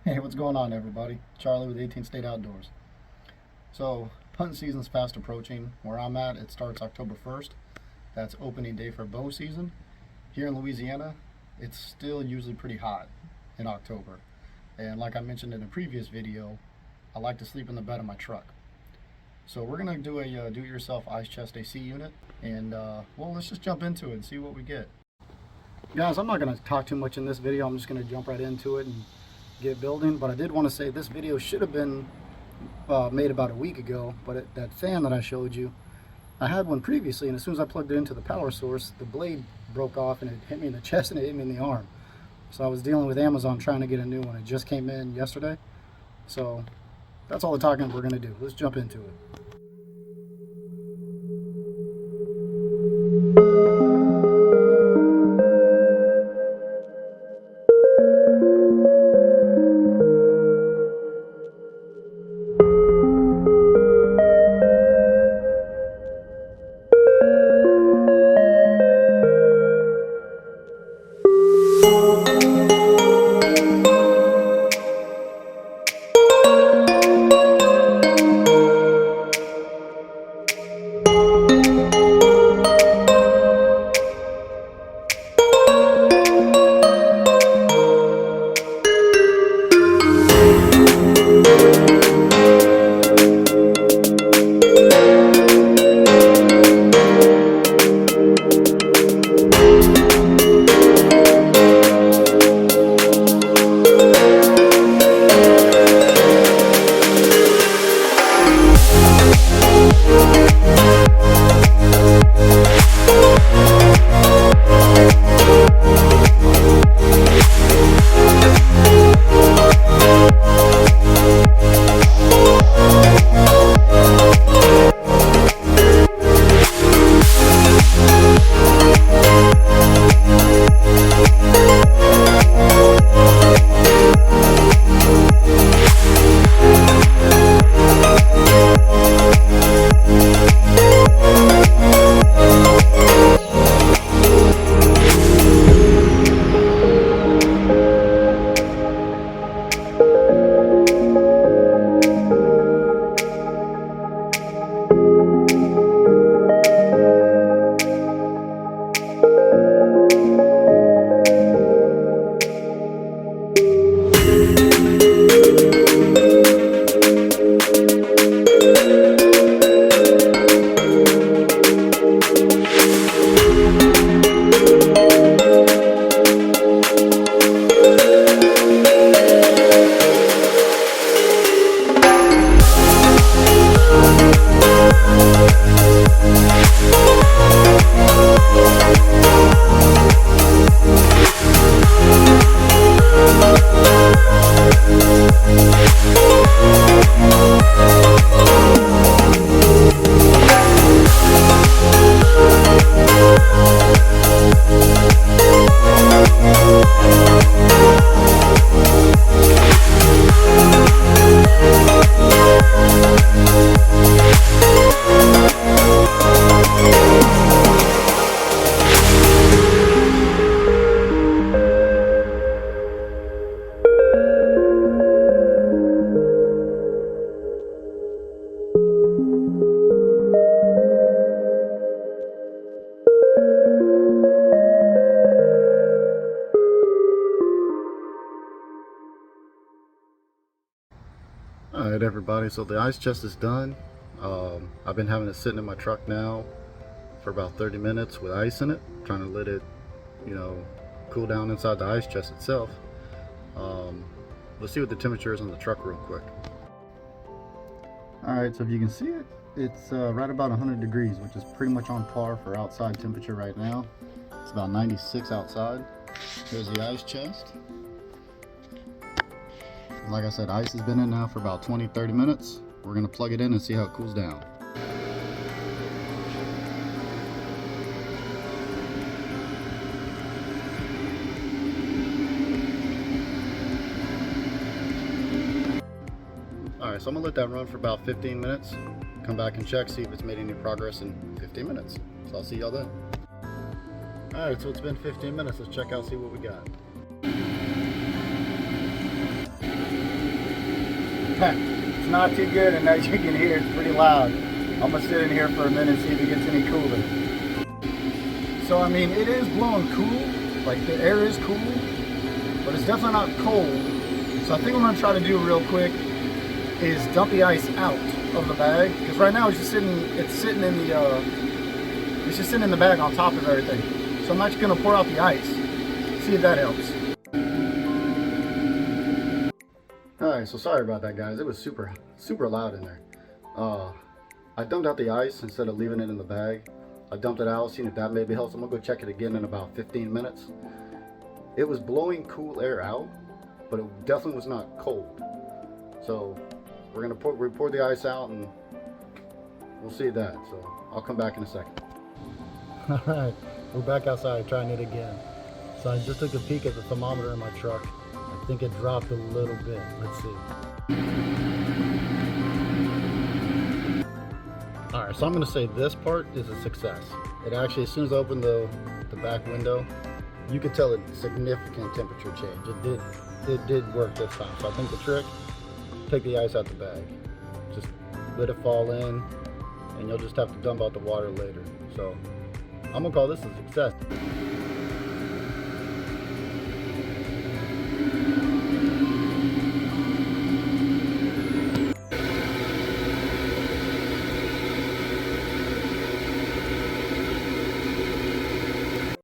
Hey, what's going on, everybody? Charlie with 18 State Outdoors. So, hunting season's fast approaching. Where I'm at, it starts October 1st. That's opening day for bow season. Here in Louisiana, it's still usually pretty hot in October. And like I mentioned in a previous video, I like to sleep in the bed of my truck. So we're going to do a do-it-yourself ice chest AC unit. And, well, let's just jump into it and see what we get. Guys, I'm not going to talk too much in this video. I'm just going to jump right into it and get building. But I did want to say this video should have been made about a week ago, but that fan that I showed you, I had one previously, and as soon as I plugged it into the power source, the blade broke off and it hit me in the chest and it hit me in the arm. So I was dealing with Amazon trying to get a new one. It just came in yesterday. So that's all the talking we're going to do. Let's jump into it. Alright everybody, so the ice chest is done. I've been having it sitting in my truck now for about 30 minutes with ice in it, trying to let it, cool down inside the ice chest itself. Let's see what the temperature is on the truck real quick. Alright, so if you can see it, it's right about 100 degrees, which is pretty much on par for outside temperature right now. It's about 96 outside. Here's the ice chest. Like I said, ice has been in now for about 20-30 minutes. We're going to plug it in and see how it cools down. Alright, so I'm going to let that run for about 15 minutes. Come back and check, see if it's made any progress in 15 minutes. So I'll see y'all then. Alright, so it's been 15 minutes. Let's check out, see what we got. It's not too good, and as you can hear, it's pretty loud. I'm gonna sit in here for a minute and see if it gets any cooler. So I mean, it is blowing cool, like the air is cool, but it's definitely not cold. So I think what I'm gonna try to do real quick is dump the ice out of the bag, because right now it's just sitting in the bag on top of everything. So I'm actually gonna pour out the ice, see if that helps. Alright, so sorry about that, guys. It was super loud in there. I dumped out the ice instead of leaving it in the bag. I dumped it out, seeing if that maybe helps. I'm gonna go check it again in about 15 minutes. It was blowing cool air out, but it definitely was not cold. So we're gonna pour the ice out and we'll see that. So I'll come back in a second. Alright, we're back outside trying it again. So I just took a peek at the thermometer in my truck. I think it dropped a little bit. Let's see. Alright, so I'm going to say this part is a success. It actually, as soon as I opened the back window, you could tell a significant temperature change. It did work this time. So I think the trick, take the ice out the bag. Just let it fall in, and you'll just have to dump out the water later. So I'm going to call this a success.